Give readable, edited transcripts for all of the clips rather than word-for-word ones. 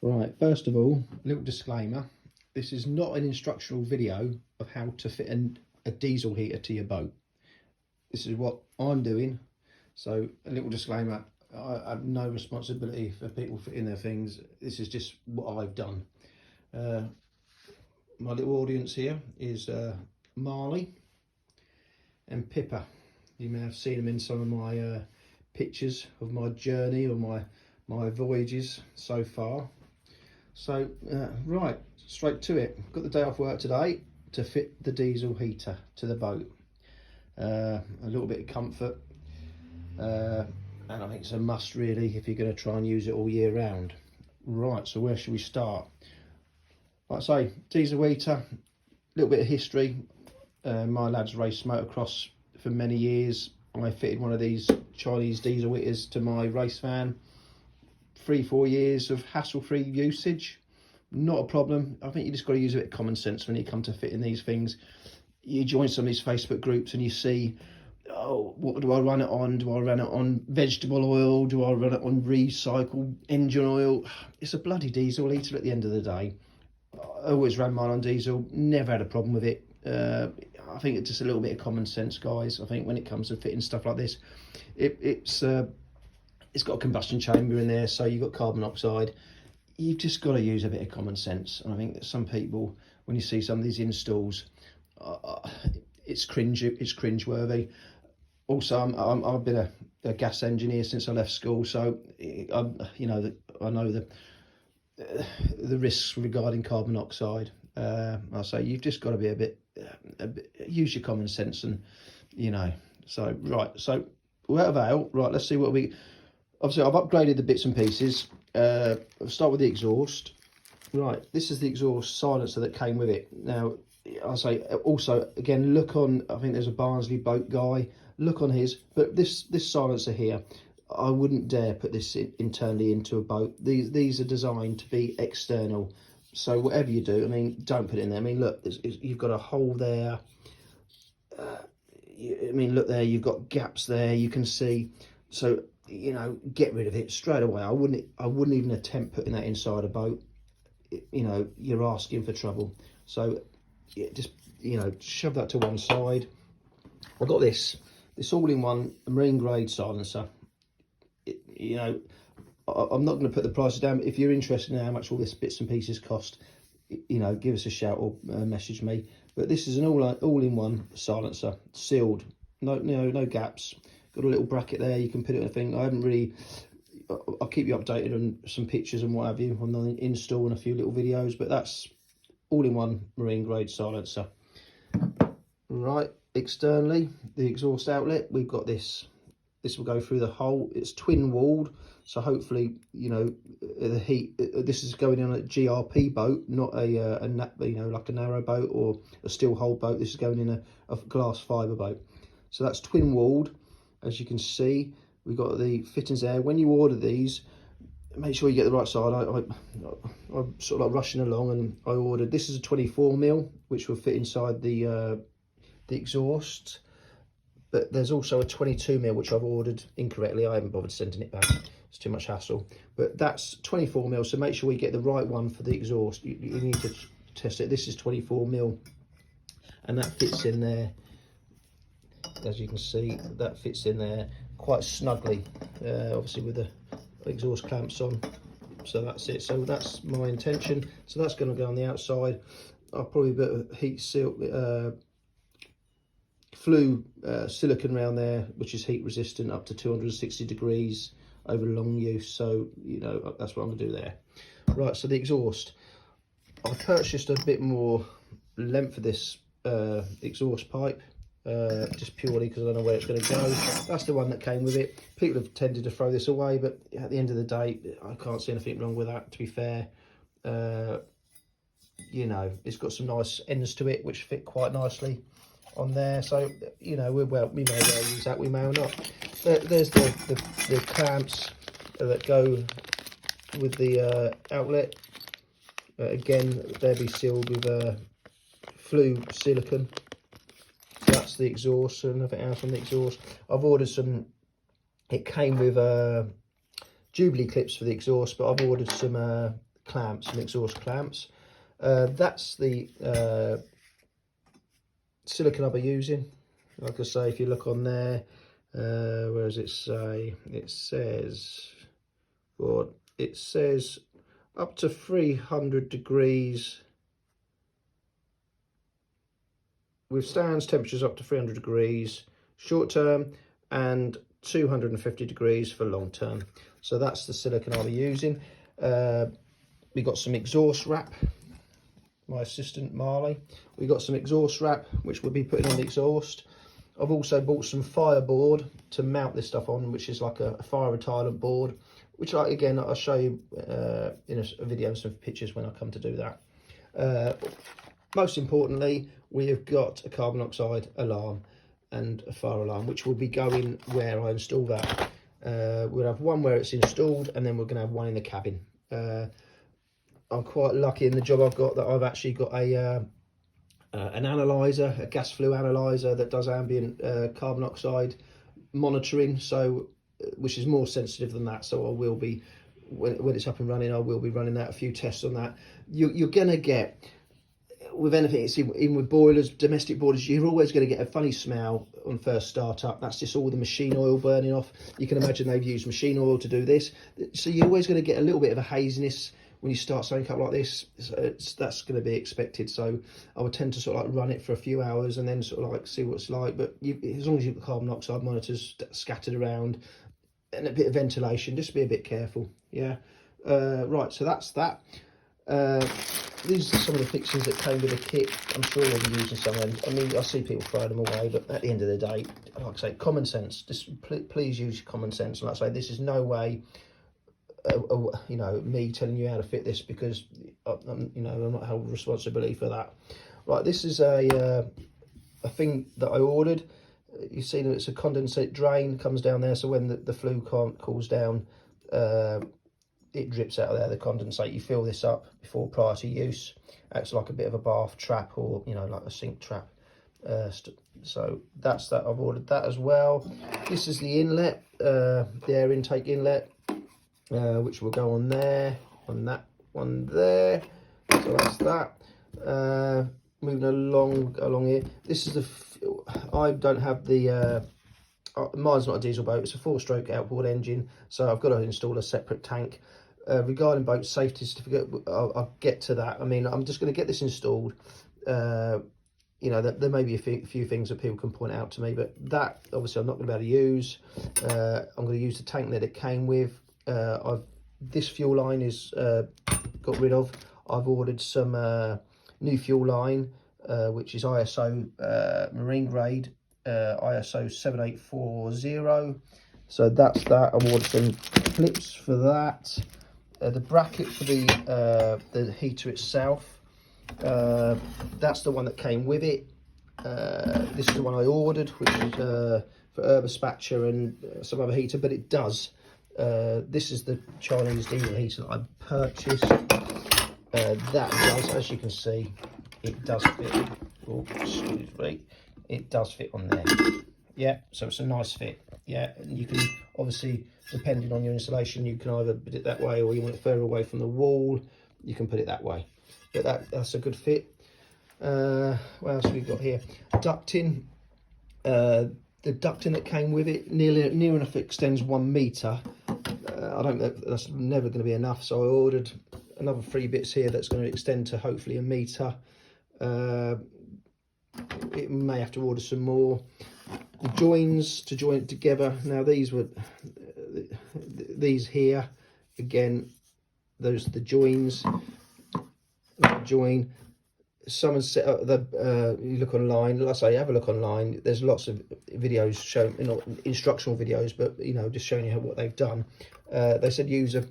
Right, first of all, a little disclaimer. This is not an instructional video of how to fit a diesel heater to your boat. This is what I'm doing. So a little disclaimer, I have no responsibility for people fitting their things. This is just what I've done. My little audience here is Marley and Pippa. You may have seen them in some of my pictures of my journey or my voyages so far. So right, straight to it. Got the day off work today to fit the diesel heater to the boat. A little bit of comfort, and I think it's a must really if you're going to try and use it all year round. Right, so where should we start? Like I say, diesel heater, a little bit of history. My lads raced motocross for many years. I fitted one of these Chinese diesel heaters to my race van. 3-4 years of hassle-free usage, not a problem. I think you just got to use a bit of common sense when you come to fitting these things. You join some of these Facebook groups and you see, oh, what do I run it on? Do I run it on vegetable oil? Do I run it on recycled engine oil? It's a bloody diesel heater at the end of the day. I always ran mine on diesel, never had a problem with it. I think it's just a little bit of common sense, guys. I think when it comes to fitting stuff like this, it's got a combustion chamber in there, so you've got carbon monoxide. You've just got to use a bit of common sense. And I think that some people, when you see some of these installs, it's cringeworthy. Also, I've been a gas engineer since I left school, so I know the risks regarding carbon monoxide. I say you've just got to be a bit use your common sense, and So right, so without avail. Right, let's see what we. Obviously, I've upgraded the bits and pieces. I'll start with the exhaust. Right, this is the exhaust silencer that came with it. Now, I'll say also, again, look on, I think there's a Barnsley boat guy, look on his, but this silencer here, I wouldn't dare put this internally into a boat. These are designed to be external. So whatever you do, I mean, don't put it in there. I mean, look, you've got a hole there. I mean, look there, you've got gaps there, you can see. So, get rid of it straight away. I wouldn't even attempt putting that inside a boat. You're asking for trouble. So just shove that to one side. I've got this all-in-one marine grade silencer. I'm not going to put the prices down, but if you're interested in how much all this bits and pieces cost, give us a shout or message me. But this is an all-in-one silencer, sealed, no gaps. Got a little bracket there, you can put it in a thing. I'll keep you updated on some pictures and what have you on the install and a few little videos, but that's all-in-one marine grade silencer. Right, externally, the exhaust outlet, we've got this will go through the hole. It's twin walled, so hopefully the heat, this is going on a GRP boat, not a like a narrow boat or a steel hull boat. This is going in a glass fiber boat, so that's twin walled. As you can see, we've got the fittings there. When you order these, make sure you get the right side. I'm sort of like rushing along, and I ordered, this is a 24mm, which will fit inside the exhaust. But there's also a 22mm, which I've ordered incorrectly. I haven't bothered sending it back. It's too much hassle. But that's 24mm, so make sure we get the right one for the exhaust. You need to test it. This is 24mm, and that fits in there. As you can see, that fits in there quite snugly, obviously with the exhaust clamps on. So that's it. So that's my intention. So that's going to go on the outside. I'll probably put a heat seal, flue silicone around there, which is heat resistant up to 260 degrees over long use. So that's what I'm going to do there. Right, so the exhaust, I purchased a bit more length for this exhaust pipe. Just purely because I don't know where it's going to go. That's the one that came with it. People have tended to throw this away, but at the end of the day, I can't see anything wrong with that, to be fair. It's got some nice ends to it which fit quite nicely on there, so we may well use that, we may or not. There's the clamps that go with the outlet. Again, they'll be sealed with flue silicone. That's the exhaust, and nothing else on the exhaust. I've ordered some, it came with Jubilee clips for the exhaust, but I've ordered some clamps, some exhaust clamps. That's the silicone I'll be using. Like I say, if you look on there, where does it say? It says, well, it says up to 300 degrees, withstands temperatures up to 300 degrees short term and 250 degrees for long term. So that's the silicone I'll be using. We got some exhaust wrap, my assistant Marley. We got some exhaust wrap which we'll be putting on the exhaust. I've also bought some fireboard to mount this stuff on, which is like a fire retardant board, which, like, again, I'll show you in a video and some pictures when I come to do that. Most importantly, we have got a carbon monoxide alarm and a fire alarm, which will be going where I install that. We'll have one where it's installed, and then we're going to have one in the cabin. I'm quite lucky in the job I've got that I've actually got an analyzer, a gas flue analyzer that does ambient carbon monoxide monitoring, so which is more sensitive than that. So I will be, when it's up and running, I will be running out a few tests on that. You're gonna get, with anything, it's even with boilers, domestic boilers, you're always going to get a funny smell on first start up. That's just all the machine oil burning off. You can imagine they've used machine oil to do this, so you're always going to get a little bit of a haziness when you start something up like this. So that's going to be expected. So I would tend to sort of like run it for a few hours and then sort of like see what it's like. But as long as you've got carbon monoxide monitors scattered around and a bit of ventilation, just be a bit careful. Yeah. Right, so that's that. These are some of the fixings that came with the kit. I'm sure you'll be using some of them. I mean, I see people throw them away, but at the end of the day, like I say, common sense. Just please use common sense. And like I say, this is no way, you know, me telling you how to fit this, because I'm not held responsibility for that. Right, this is a thing that I ordered. You see that it's a condensate drain, comes down there, so when the flue cools down, it drips out of there, the condensate. You fill this up prior to use. Acts like a bit of a bath trap, or, you know, like a sink trap. So that's that. I've ordered that as well. This is the inlet, the air intake inlet, which will go on there, on that one there. So that's that. Moving along here. This is I don't have the mine's not a diesel boat, it's a 4-stroke outboard engine, so I've got to install a separate tank. Regarding boat safety certificate, I'll get to that. I mean, I'm just going to get this installed. You know, there may be a few things that people can point out to me, but that obviously I'm not going to be able to use. I'm going to use the tank that it came with. This fuel line is got rid of. I've ordered some new fuel line, which is ISO marine grade, ISO 7840. So that's that. I've ordered some clips for that. The bracket for the heater itself, that's the one that came with it. This is the one I ordered, which is for Herbespatcher and some other heater, but it does. This is the Chinese diesel heater that I purchased. That does, as you can see, it does fit. Oh, excuse me. It does fit on there. Yeah, so it's a nice fit. Yeah, and you can obviously, depending on your installation, you can either put it that way, or you want it further away from the wall, you can put it that way. But that's a good fit. What else have we got here? Ducting. The ducting that came with it near enough extends 1 metre. I don't know, that's never going to be enough, so I ordered another 3 bits here that's going to extend to hopefully 1 metre. It may have to order some more. The joins to join it together. Now these here, again, those are the joins. Join. Someone set up the you look online, let's say have a look online, there's lots of videos showing, not instructional videos, but you know, just showing you what they've done. They said use a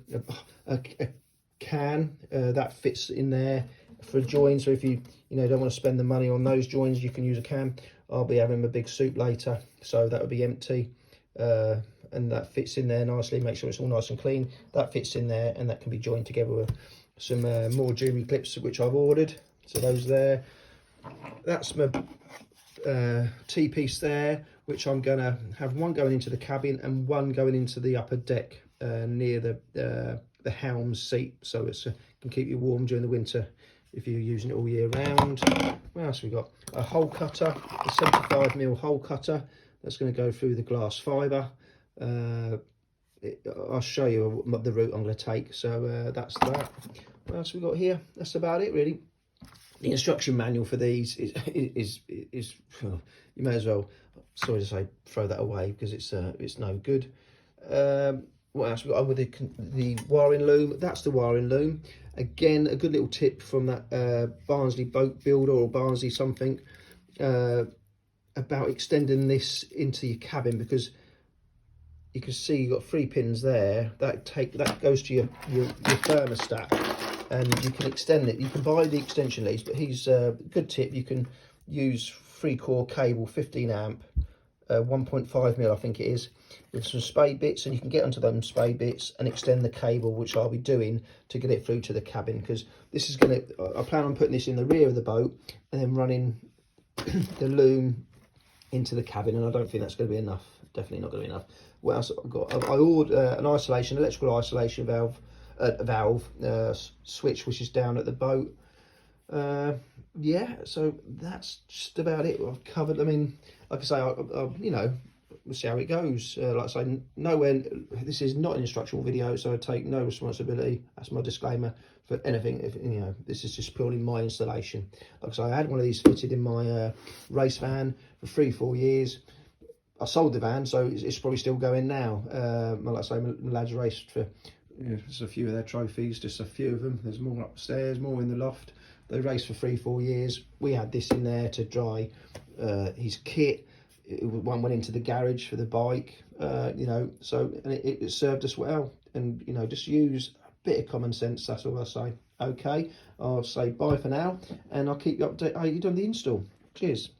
can that fits in there for a join, so if you don't want to spend the money on those joins, you can use a can. I'll be having a big soup later, so that would be empty, and that fits in there nicely. Make sure it's all nice and clean. That fits in there, and that can be joined together with some more jewellery clips, which I've ordered. So those there. That's my T-piece there, which I'm going to have one going into the cabin and one going into the upper deck near the the helm seat, so it can keep you warm during the winter if you're using it all year round. What else we got? A hole cutter, a 75mm hole cutter that's going to go through the glass fibre. I'll show you the route I'm going to take. So that's that. What else we got here? That's about it really. The instruction manual for these is you may as well, sorry to say, throw that away because it's no good. What else we got? With the wiring loom, that's the wiring loom. Again, a good little tip from that Barnsley boat builder or Barnsley something about extending this into your cabin, because you can see you've got 3 pins there that goes to your thermostat, and you can extend it. You can buy the extension leads, but he's a good tip. You can use 3-core cable, 15 amp, 1.5mm I think it is, with some spade bits, and you can get onto them spade bits and extend the cable, which I'll be doing to get it through to the cabin, because this is going to, I plan on putting this in the rear of the boat and then running the loom into the cabin, and I don't think that's going to be enough. Definitely not going to be enough. What else I've got? I ordered an electrical isolation valve switch, which is down at the boat. Yeah, so that's just about it. I've covered. I mean, like I say, you know, we'll see how it goes. Like I say, nowhere. This is not an instructional video, so I take no responsibility. That's my disclaimer for anything. If you know, this is just purely my installation. Like I say, I had one of these fitted in my race van for 3-4 years. I sold the van, so it's probably still going now. Like I say, my lads raced for, you know, just a few of their trophies, just a few of them. There's more upstairs, more in the loft. They raced for 3-4 years. We had this in there to dry his kit. One went into the garage for the bike, you know, so, and it served us well. And, you know, just use a bit of common sense, that's all I say. Okay, I'll say bye for now, and I'll keep you updated how you've done the install. Cheers.